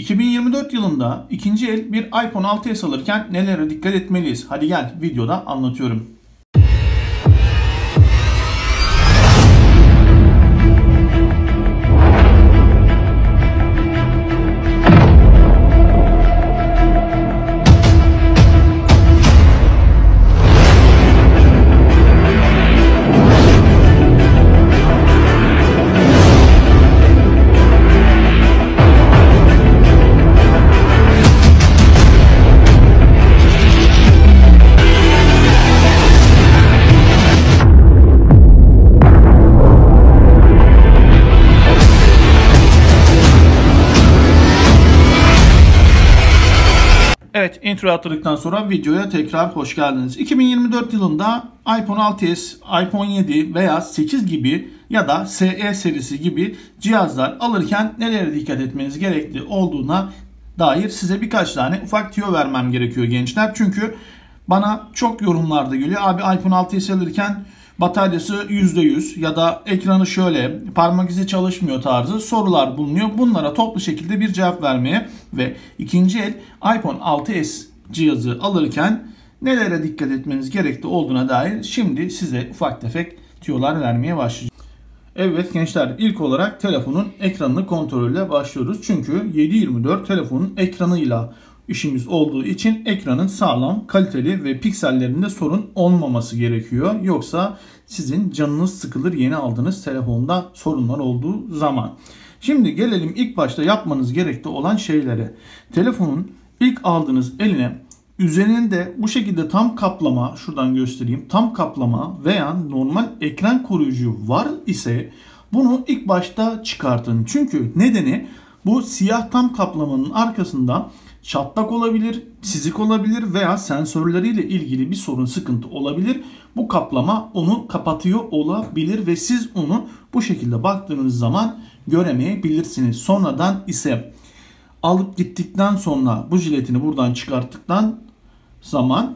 2024 yılında ikinci el bir iPhone 6s alırken nelere dikkat etmeliyiz? Hadi gel videoda anlatıyorum. Evet, intro atladıktan sonra videoya tekrar hoş geldiniz. 2024 yılında iPhone 6s, iPhone 7 veya 8 gibi ya da SE serisi gibi cihazlar alırken nelere dikkat etmeniz gerekli olduğuna dair size birkaç tane ufak tüyo vermem gerekiyor gençler. Çünkü bana çok yorumlarda geliyor. Abi iPhone 6s alırken bataryası %100 ya da ekranı şöyle, parmak izi çalışmıyor tarzı sorular bulunuyor. Bunlara toplu şekilde bir cevap vermeye ve ikinci el iPhone 6s cihazı alırken nelere dikkat etmeniz gerekli olduğuna dair şimdi size ufak tefek tüyolar vermeye başlayacağım. Evet gençler, ilk olarak telefonun ekranını kontrolle başlıyoruz. Çünkü 7/24 telefonun ekranıyla işimiz olduğu için ekranın sağlam, kaliteli ve piksellerinde sorun olmaması gerekiyor. Yoksa sizin canınız sıkılır yeni aldığınız telefonda sorunlar olduğu zaman. Şimdi gelelim ilk başta yapmanız gerekli olan şeylere. Telefonun ilk aldığınız eline üzerinde bu şekilde tam kaplama, şuradan göstereyim, tam kaplama veya normal ekran koruyucu var ise bunu ilk başta çıkartın. Çünkü nedeni bu siyah tam kaplamanın arkasında çatlak olabilir, çizik olabilir veya sensörleriyle ilgili bir sorun, sıkıntı olabilir. Bu kaplama onu kapatıyor olabilir ve siz onu bu şekilde baktığınız zaman göremeyebilirsiniz. Sonradan ise alıp gittikten sonra bu jiletini buradan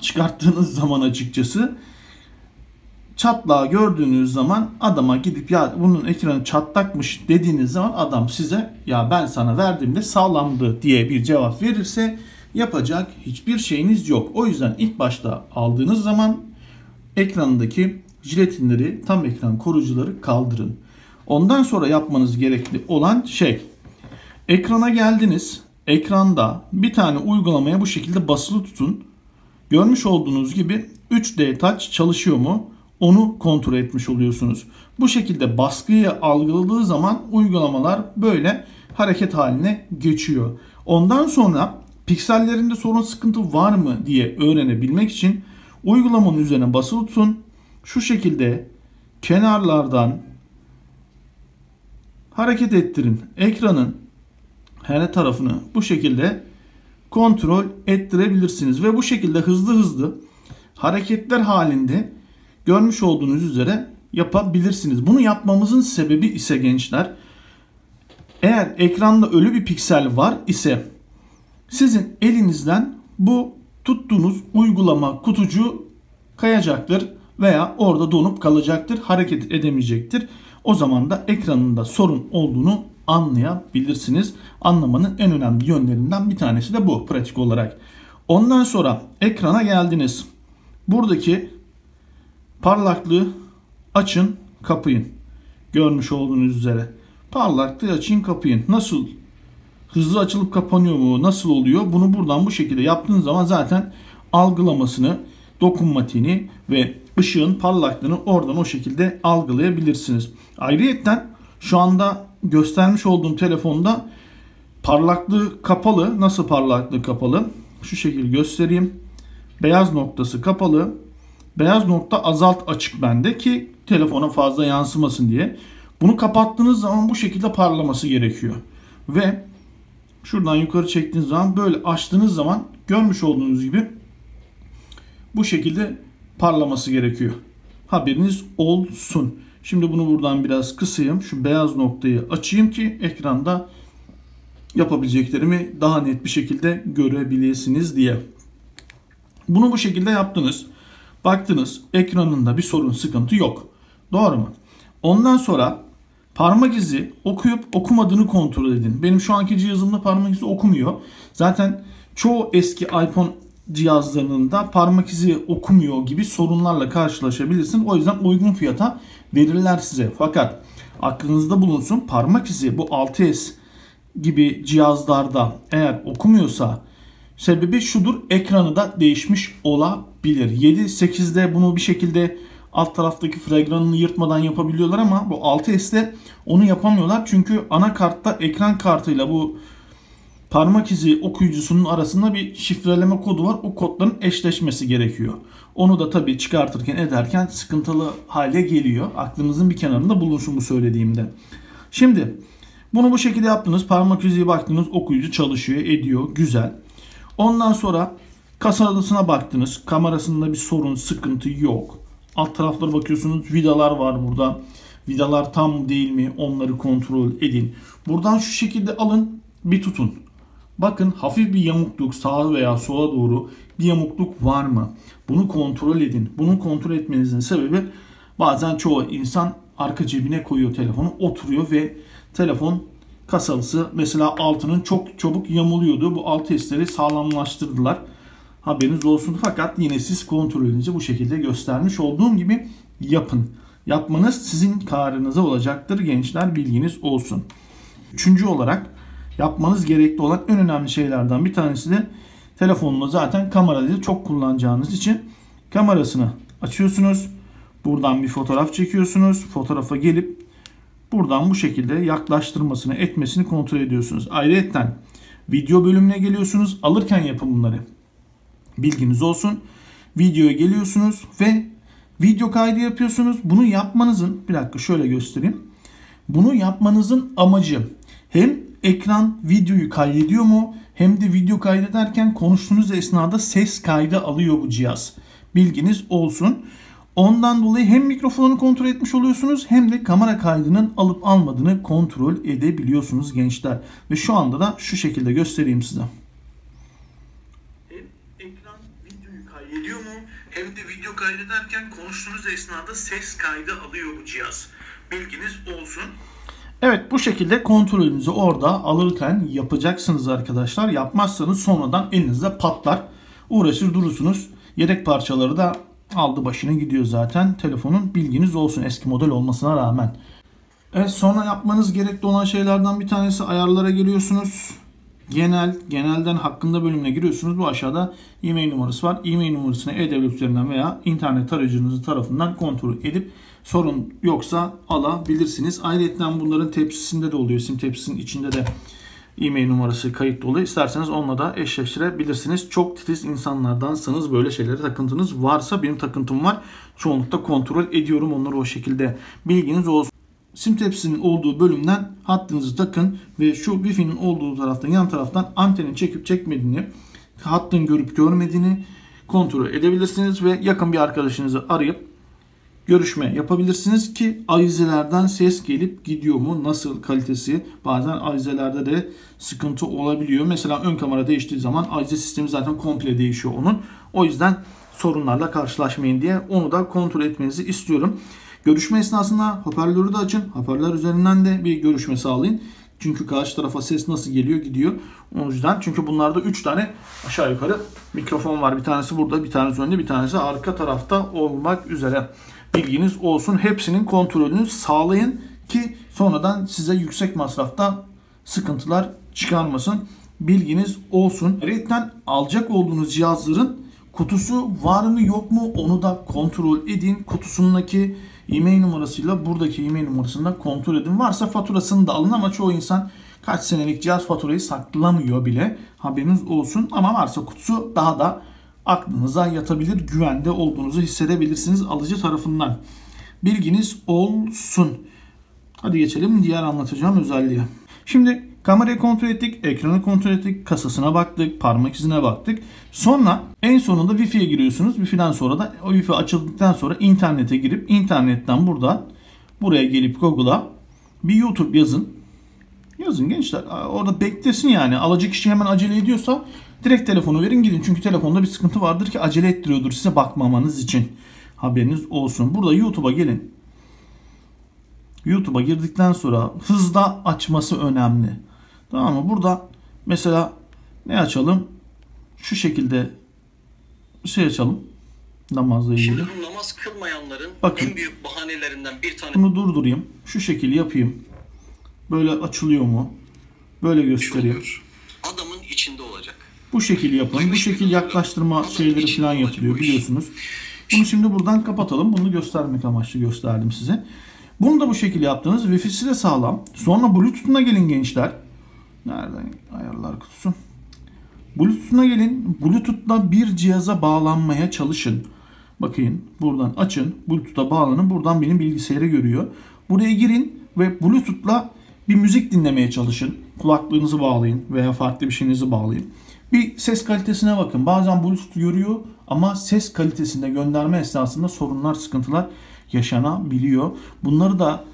çıkarttığınız zaman açıkçası çatlağı gördüğünüz zaman adama gidip ya bunun ekranı çatlakmış dediğiniz zaman adam size ya ben sana verdiğimde sağlamdı diye bir cevap verirse yapacak hiçbir şeyiniz yok. O yüzden ilk başta aldığınız zaman ekranındaki jiletinleri, tam ekran koruyucuları kaldırın. Ondan sonra yapmanız gerekli olan şey, ekrana geldiniz. Ekranda bir tane uygulamaya bu şekilde basılı tutun. Görmüş olduğunuz gibi 3D Touch çalışıyor mu? Onu kontrol etmiş oluyorsunuz. Bu şekilde baskıyı algıladığı zaman uygulamalar böyle hareket haline geçiyor. Ondan sonra piksellerinde sorun, sıkıntı var mı diye öğrenebilmek için uygulamanın üzerine basılı tutun. Şu şekilde kenarlardan hareket ettirin. Ekranın her tarafını bu şekilde kontrol ettirebilirsiniz ve bu şekilde hızlı hareketler halinde görmüş olduğunuz üzere yapabilirsiniz. Bunu yapmamızın sebebi ise gençler, eğer ekranda ölü bir piksel var ise sizin elinizden bu tuttuğunuz uygulama kutucuğu kayacaktır veya orada donup kalacaktır, hareket edemeyecektir. O zaman da ekranında sorun olduğunu anlayabilirsiniz. Anlamanın en önemli yönlerinden bir tanesi de bu pratik olarak. Ondan sonra ekrana geldiniz. Buradaki parlaklığı açın, kapayın. Görmüş olduğunuz üzere. Parlaklığı açın, kapayın. Nasıl? Hızlı açılıp kapanıyor mu? Nasıl oluyor? Bunu buradan bu şekilde yaptığınız zaman zaten algılamasını, dokunmatiğini ve ışığın parlaklığını oradan o şekilde algılayabilirsiniz. Ayrıyeten şu anda göstermiş olduğum telefonda parlaklığı kapalı. Nasıl parlaklığı kapalı? Şu şekilde göstereyim. Beyaz noktası kapalı. Beyaz nokta azalt açık bende ki telefona fazla yansımasın diye. Bunu kapattığınız zaman bu şekilde parlaması gerekiyor. Ve şuradan yukarı çektiğiniz zaman böyle açtığınız zaman görmüş olduğunuz gibi bu şekilde parlaması gerekiyor. Haberiniz olsun. Şimdi bunu buradan biraz kısayım. Şu beyaz noktayı açayım ki ekranda yapabileceklerimi daha net bir şekilde görebilirsiniz diye. Bunu bu şekilde yaptınız. Baktınız ekranında bir sorun, sıkıntı yok. Doğru mu? Ondan sonra parmak izi okuyup okumadığını kontrol edin. Benim şu anki cihazımda parmak izi okumuyor. Zaten çoğu eski iPhone cihazlarında parmak izi okumuyor gibi sorunlarla karşılaşabilirsin. O yüzden uygun fiyata verirler size. Fakat aklınızda bulunsun, parmak izi bu 6S gibi cihazlarda eğer okumuyorsa sebebi şudur: ekranı da değişmiş olabilir. 7-8'de bunu bir şekilde alt taraftaki fragranını yırtmadan yapabiliyorlar ama bu 6S'te onu yapamıyorlar. Çünkü anakartta ekran kartıyla bu parmak izi okuyucusunun arasında bir şifreleme kodu var. O kodların eşleşmesi gerekiyor. Onu da tabii çıkartırken ederken sıkıntılı hale geliyor. Aklınızın bir kenarında bulunsun bu söylediğimde. Şimdi bunu bu şekilde yaptınız. Parmak iziye baktınız, okuyucu çalışıyor, ediyor. Güzel. Ondan sonra kasasına baktınız. Kamerasında bir sorun, sıkıntı yok. Alt taraflara bakıyorsunuz. Vidalar var burada. Vidalar tam mı değil mi? Onları kontrol edin. Buradan şu şekilde alın, bir tutun. Bakın hafif bir yamukluk, sağa veya sola doğru bir yamukluk var mı? Bunu kontrol edin. Bunu kontrol etmenizin sebebi, bazen çoğu insan arka cebine koyuyor telefonu, oturuyor ve telefon kasalısı mesela altının çok çabuk yamuluyordu. Bu alt testleri sağlamlaştırdılar. Haberiniz olsun. Fakat yine siz kontrolünüzü bu şekilde göstermiş olduğum gibi yapın. Yapmanız sizin karınıza olacaktır gençler, bilginiz olsun. Üçüncü olarak yapmanız gerekli olan en önemli şeylerden bir tanesi de telefonunu zaten kamerayla çok kullanacağınız için kamerasını açıyorsunuz. Buradan bir fotoğraf çekiyorsunuz. Fotoğrafa gelip buradan bu şekilde yaklaştırmasını, etmesini kontrol ediyorsunuz. Ayrıca video bölümüne geliyorsunuz. Alırken yapın bunları. Bilginiz olsun. Videoya geliyorsunuz ve video kaydı yapıyorsunuz. Bunu yapmanızın, bir dakika şöyle göstereyim. Bunu yapmanızın amacı hem ekran videoyu kaydediyor mu, hem de video kaydederken konuştuğunuz esnada ses kaydı alıyor bu cihaz. Bilginiz olsun. Ondan dolayı hem mikrofonu kontrol etmiş oluyorsunuz hem de kamera kaydının alıp almadığını kontrol edebiliyorsunuz gençler. Ve şu anda da şu şekilde göstereyim size. Hem ekran videoyu kaydediyor mu, hem de video kaydederken konuştuğunuz esnada ses kaydı alıyor bu cihaz. Bilginiz olsun. Evet, bu şekilde kontrolünüzü orada alırken yapacaksınız arkadaşlar. Yapmazsanız sonradan elinizde patlar. Uğraşır durursunuz. Yedek parçaları da aldı başına gidiyor zaten. Telefonun, bilginiz olsun, eski model olmasına rağmen. Evet, sonra yapmanız gerekli olan şeylerden bir tanesi ayarlara giriyorsunuz. Genelden hakkında bölümüne giriyorsunuz. Bu aşağıda e-mail numarası var. E-mail numarasını e-devlet üzerinden veya internet tarayıcınız tarafından kontrol edip sorun yoksa alabilirsiniz. Ayrıca bunların tepsisinde de oluyor. Sim tepsisinin içinde de e-mail numarası kayıtlı oluyor. İsterseniz onunla da eşleştirebilirsiniz. Çok titiz insanlardansanız, böyle şeylere takıntınız varsa, benim takıntım var. Çoğunlukla kontrol ediyorum onları o şekilde. Bilginiz olsun. Sim tepsisinin olduğu bölümden hattınızı takın ve şu Wi-Fi'nin olduğu taraftan, yan taraftan antenin çekip çekmediğini, hattın görüp görmediğini kontrol edebilirsiniz ve yakın bir arkadaşınızı arayıp görüşme yapabilirsiniz ki avizelerden ses gelip gidiyor mu, nasıl kalitesi, bazen avizelerde de sıkıntı olabiliyor. Mesela ön kamera değiştiği zaman avize sistemi zaten komple değişiyor onun. O yüzden sorunlarla karşılaşmayın diye onu da kontrol etmenizi istiyorum. Görüşme esnasında hoparlörü de açın. Hoparlör üzerinden de bir görüşme sağlayın. Çünkü karşı tarafa ses nasıl geliyor gidiyor. O yüzden, çünkü bunlarda 3 tane aşağı yukarı mikrofon var. Bir tanesi burada, bir tanesi önde, bir tanesi arka tarafta olmak üzere. Bilginiz olsun. Hepsinin kontrolünü sağlayın ki sonradan size yüksek masrafta sıkıntılar çıkarmasın. Bilginiz olsun. Ayrıca alacak olduğunuz cihazların kutusu var mı yok mu onu da kontrol edin. Kutusundaki e-mail numarasıyla buradaki e-mail numarasını da kontrol edin. Varsa faturasını da alın ama çoğu insan kaç senelik cihaz faturayı saklamıyor bile. Haberiniz olsun. Ama varsa kutusu daha da aklınıza yatabilir. Güvende olduğunuzu hissedebilirsiniz alıcı tarafından. Bilginiz olsun. Hadi geçelim diğer anlatacağım özelliğe. Şimdi kamerayı kontrol ettik, ekranı kontrol ettik, kasasına baktık, parmak izine baktık. Sonra en sonunda Wi-Fi'ye giriyorsunuz. Wi-Fi'den sonra da o Wi-Fi açıldıktan sonra internete girip internetten buradan buraya gelip Google'a bir YouTube yazın. Yazın gençler. Orada beklesin yani. Alıcı kişi hemen acele ediyorsa direkt telefonu verin gidin. Çünkü telefonda bir sıkıntı vardır ki acele ettiriyordur size bakmamanız için. Haberiniz olsun. Burada YouTube'a gelin. YouTube'a girdikten sonra hızda açması önemli. Tamam mı? Burada mesela ne açalım? Şu şekilde şey açalım. Namazla ilgili. Şimdi bu namaz kılmayanların bakın, en büyük bahanelerinden bir tanesi. Bunu durdurayım. Şu şekil yapayım. Böyle açılıyor mu? Böyle göstereyim. Adamın içinde olacak. Bu şekil yapın. Bu şekil yaklaştırma şeyleri falan yapılıyor biliyorsunuz. Bunu şimdi buradan kapatalım. Bunu göstermek amaçlı gösterdim size. Bunu da bu şekil yaptınız. Wi-Fi'si de sağlam. Sonra Bluetooth'una gelin gençler. Nereden ayarlar kutusu? Bluetooth'una gelin. Bluetooth'la bir cihaza bağlanmaya çalışın. Bakın buradan açın. Bluetooth'a bağlanın. Buradan benim bilgisayarı görüyor. Buraya girin ve Bluetooth'la bir müzik dinlemeye çalışın. Kulaklığınızı bağlayın veya farklı bir şeyinizi bağlayın. Bir ses kalitesine bakın. Bazen Bluetooth görüyor ama ses kalitesinde gönderme esnasında sorunlar, sıkıntılar yaşanabiliyor. Bunları da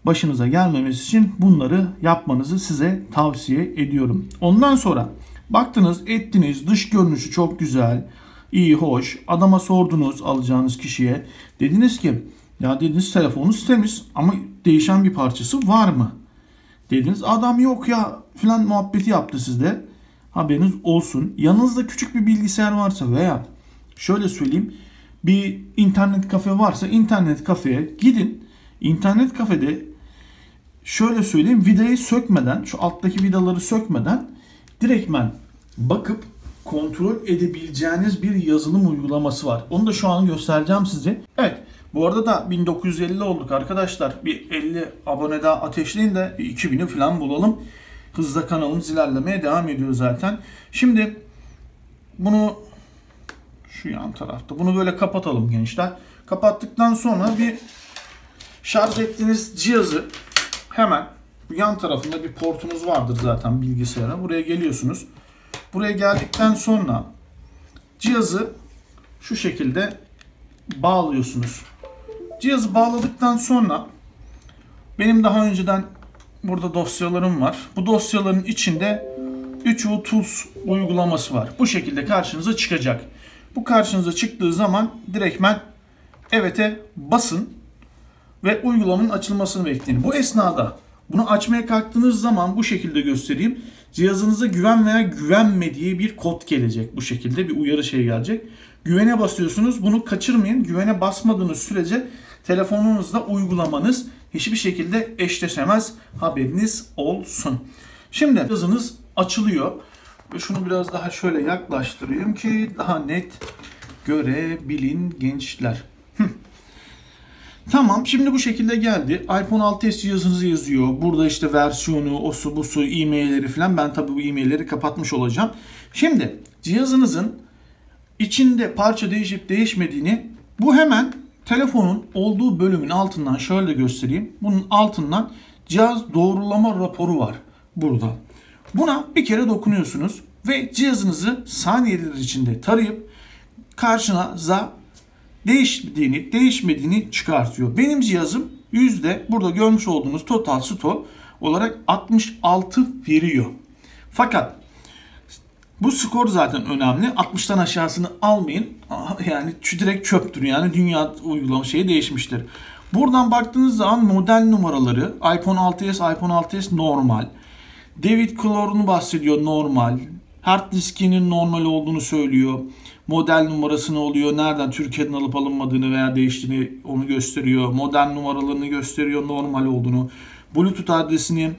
başınıza gelmemesi için bunları yapmanızı size tavsiye ediyorum. Ondan sonra baktınız, ettiniz, dış görünüşü çok güzel, iyi, hoş. Adama sordunuz, alacağınız kişiye. Dediniz ki ya dediniz telefonunuz temiz ama değişen bir parçası var mı? Dediniz adam yok ya filan muhabbeti yaptı sizde. Haberiniz olsun. Yanınızda küçük bir bilgisayar varsa veya şöyle söyleyeyim, bir internet kafe varsa internet kafeye gidin. İnternet kafede şöyle söyleyeyim, vidayı sökmeden, şu alttaki vidaları sökmeden direktmen bakıp kontrol edebileceğiniz bir yazılım uygulaması var. Onu da şu an göstereceğim size. Evet, bu arada da 1950 olduk arkadaşlar. Bir 50 abone daha ateşleyin de 2000'i falan bulalım. Hızla kanalımız ilerlemeye devam ediyor zaten. Şimdi bunu şu yan tarafta, bunu böyle kapatalım gençler. Kapattıktan sonra bir şarj ettiğiniz cihazı hemen yan tarafında bir portunuz vardır zaten bilgisayara. Buraya geliyorsunuz. Buraya geldikten sonra cihazı şu şekilde bağlıyorsunuz. Cihazı bağladıktan sonra benim daha önceden burada dosyalarım var. Bu dosyaların içinde 3U Tools uygulaması var. Bu şekilde karşınıza çıkacak. Bu karşınıza çıktığı zaman direktmen evet'e basın ve uygulamanın açılmasını bekleyin. Bu esnada bunu açmaya kalktığınız zaman bu şekilde göstereyim. Cihazınıza güven veya güvenme diye bir kod gelecek. Bu şekilde bir uyarı şey gelecek. Güvene basıyorsunuz. Bunu kaçırmayın. Güvene basmadığınız sürece telefonunuzda uygulamanız hiçbir şekilde eşleşemez. Haberiniz olsun. Şimdi cihazınız açılıyor. Ve şunu biraz daha şöyle yaklaştırayım ki daha net görebilin gençler. Tamam, şimdi bu şekilde geldi. iPhone 6s cihazınızı yazıyor. Burada işte versiyonu, osu busu, e-mailleri falan. Ben tabii bu e-mailleri kapatmış olacağım. Şimdi cihazınızın içinde parça değişip değişmediğini bu hemen telefonun olduğu bölümün altından şöyle göstereyim. Bunun altından cihaz doğrulama raporu var burada. Buna bir kere dokunuyorsunuz ve cihazınızı saniyeler içinde tarayıp karşınıza değişmediğini çıkartıyor. Benim cihazım burada görmüş olduğunuz total store olarak 66 veriyor. Fakat bu skor zaten önemli. 60'tan aşağısını almayın. Yani direkt çöptür. Yani dünya uygulama şeyi değişmiştir. Buradan baktığınız zaman model numaraları iPhone 6s, iPhone 6s normal. David Clore'unu bahsediyor, normal. Hard diskinin normal olduğunu söylüyor. Model numarasını oluyor. Nereden Türkiye'den alıp alınmadığını veya değiştiğini onu gösteriyor. Model numaralarını gösteriyor, normal olduğunu. Bluetooth adresini,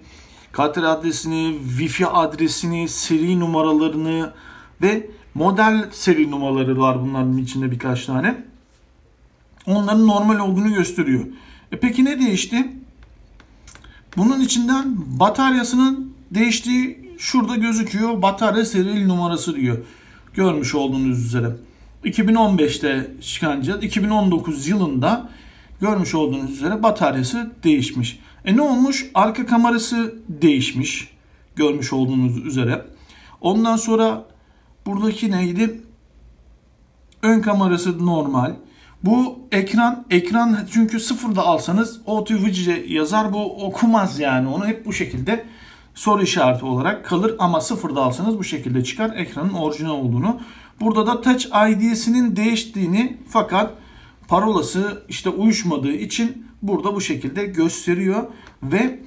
Kater adresini, Wi-Fi adresini, seri numaralarını ve model seri numaraları var bunların içinde birkaç tane. Onların normal olduğunu gösteriyor. Peki ne değişti? Bunun içinden bataryasının değiştiği şurada gözüküyor. Batarya seri numarası diyor. Görmüş olduğunuz üzere. 2015'te çıkan cihaz 2019 yılında görmüş olduğunuz üzere bataryası değişmiş. Ne olmuş? Arka kamerası değişmiş. Görmüş olduğunuz üzere. Ondan sonra buradaki neydi? Ön kamerası normal. Bu ekran çünkü sıfırda alsanız OTVC yazar, bu okumaz yani. Onu hep bu şekilde soru işareti olarak kalır ama sıfırda alsanız bu şekilde çıkar ekranın orijinal olduğunu. Burada da Touch ID'sinin değiştiğini fakat parolası işte uyuşmadığı için burada bu şekilde gösteriyor ve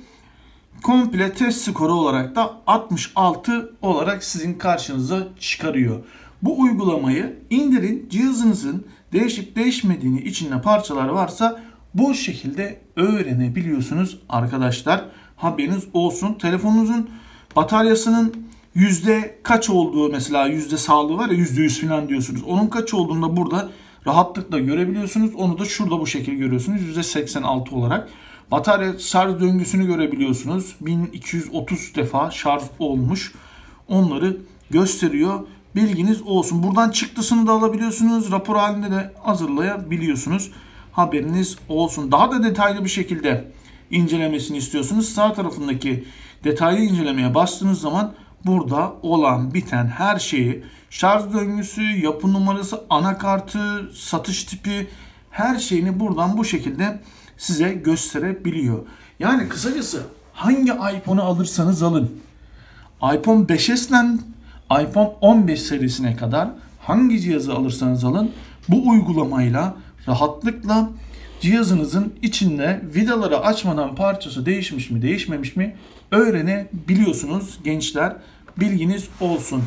komple test skoru olarak da 66 olarak sizin karşınıza çıkarıyor. Bu uygulamayı indirin, cihazınızın değişip değişmediğini, içinde parçalar varsa bu şekilde öğrenebiliyorsunuz arkadaşlar. Haberiniz olsun. Telefonunuzun bataryasının yüzde kaç olduğu, mesela yüzde sağlığı var ya, %100 falan diyorsunuz. Onun kaç olduğunu da burada rahatlıkla görebiliyorsunuz. Onu da şurada bu şekilde görüyorsunuz. %86 olarak. Batarya şarj döngüsünü görebiliyorsunuz. 1230 defa şarj olmuş. Onları gösteriyor. Bilginiz olsun. Buradan çıktısını da alabiliyorsunuz. Rapor halinde de hazırlayabiliyorsunuz. Haberiniz olsun. Daha da detaylı bir şekilde incelemesini istiyorsunuz. Sağ tarafındaki detaylı incelemeye bastığınız zaman burada olan biten her şeyi, şarj döngüsü, yapı numarası, anakartı, satış tipi, her şeyini buradan bu şekilde size gösterebiliyor. Yani kısacası hangi iPhone'u alırsanız alın, iPhone 5s'den iPhone 15 serisine kadar hangi cihazı alırsanız alın, bu uygulamayla rahatlıkla cihazınızın içinde vidaları açmadan parçası değişmiş mi değişmemiş mi öğrenebiliyorsunuz gençler. Bilginiz olsun.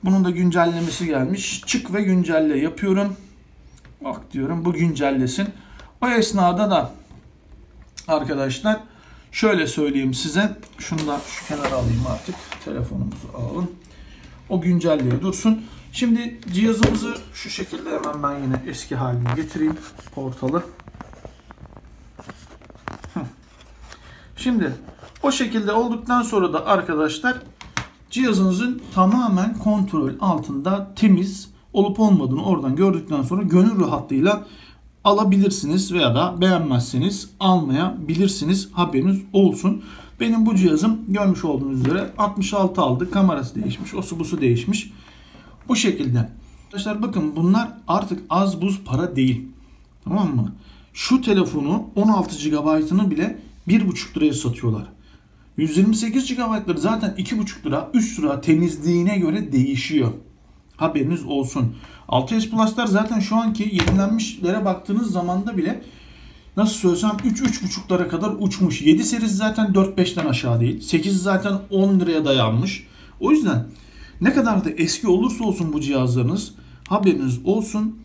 Bunun da güncellemesi gelmiş. Çık ve güncelle yapıyorum. Bak diyorum bu güncellesin. O esnada da arkadaşlar şöyle söyleyeyim size. Şunu da şu kenara alayım artık. Telefonumuzu alalım. O güncelliğe dursun. Şimdi cihazımızı şu şekilde hemen ben yine eski haline getireyim. Portalı. Şimdi o şekilde olduktan sonra da arkadaşlar cihazınızın tamamen kontrol altında, temiz olup olmadığını oradan gördükten sonra gönül rahatlığıyla alabilirsiniz veya da beğenmezseniz almayabilirsiniz. Haberiniz olsun. Benim bu cihazım görmüş olduğunuz üzere 66 aldı. Kamerası değişmiş. Osu busu değişmiş. Bu şekilde. Arkadaşlar bakın bunlar artık az buz para değil. Tamam mı? Şu telefonu 16 GB'ını bile 1,5 liraya satıyorlar. 128 GB'ları zaten 2,5 lira, 3 lira temizliğine göre değişiyor. Haberiniz olsun. 6s Plus'lar zaten şu anki yenilenmişlere baktığınız zamanda bile nasıl söylesem 3-3,5'lara kadar uçmuş. 7 serisi zaten 4-5'ten aşağı değil. 8 zaten 10 liraya dayanmış. O yüzden ne kadar da eski olursa olsun bu cihazlarınız, haberiniz olsun,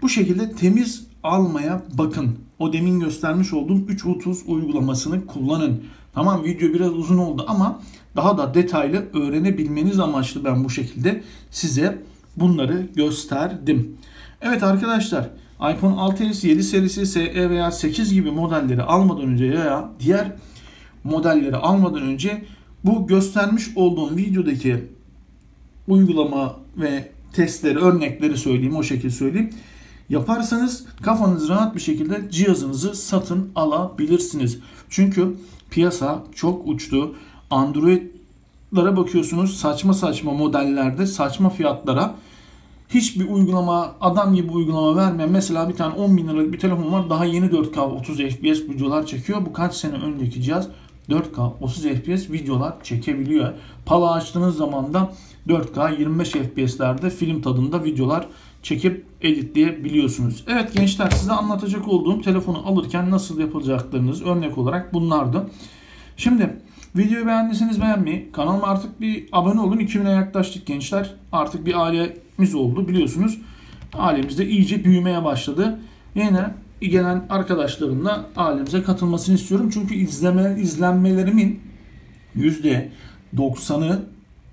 bu şekilde temiz almaya bakın. O demin göstermiş olduğum 330 uygulamasını kullanın. Tamam, video biraz uzun oldu ama daha da detaylı öğrenebilmeniz amaçlı ben bu şekilde size bunları gösterdim. Evet arkadaşlar, iPhone 6s, 7 serisi, SE veya 8 gibi modelleri almadan önce veya diğer modelleri almadan önce bu göstermiş olduğum videodaki uygulama ve testleri, örnekleri söyleyeyim, o şekilde söyleyeyim. Yaparsanız kafanız rahat bir şekilde cihazınızı satın alabilirsiniz. Çünkü piyasa çok uçtu. Android'lara bakıyorsunuz, saçma saçma modellerde, saçma fiyatlara hiçbir uygulama, adam gibi uygulama vermeyen, mesela bir tane 10 bin liralık bir telefon var, daha yeni 4K 30 FPS videolar çekiyor. Bu kaç sene önceki cihaz 4K 30 FPS videolar çekebiliyor. Pala açtığınız zaman da 4K 25 FPS'lerde film tadında videolar çekip editleyebiliyorsunuz. Evet gençler, size anlatacak olduğum telefonu alırken nasıl yapılacaklarınız örnek olarak bunlardı. Şimdi videoyu beğendiyseniz beğenmeyi, kanalıma artık bir abone olun. 2000'e yaklaştık gençler. Artık bir ailemiz oldu biliyorsunuz. Ailemizde iyice büyümeye başladı. Yine gelen arkadaşlarımla ailemize katılmasını istiyorum. Çünkü izlenmelerimin %90'ı,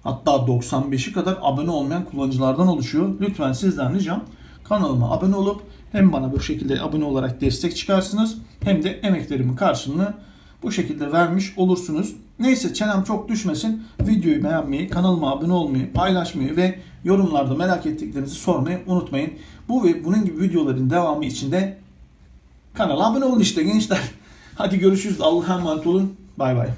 hatta 95'i kadar abone olmayan kullanıcılardan oluşuyor. Lütfen sizden ricam kanalıma abone olup hem bana bu şekilde abone olarak destek çıkarsınız hem de emeklerimin karşılığını bu şekilde vermiş olursunuz. Neyse, çenem çok düşmesin. Videoyu beğenmeyi, kanalıma abone olmayı, paylaşmayı ve yorumlarda merak ettiklerinizi sormayı unutmayın. Bu ve bunun gibi videoların devamı için de kanala abone olun işte gençler. Hadi görüşürüz. Allah'a emanet olun. Bay bay.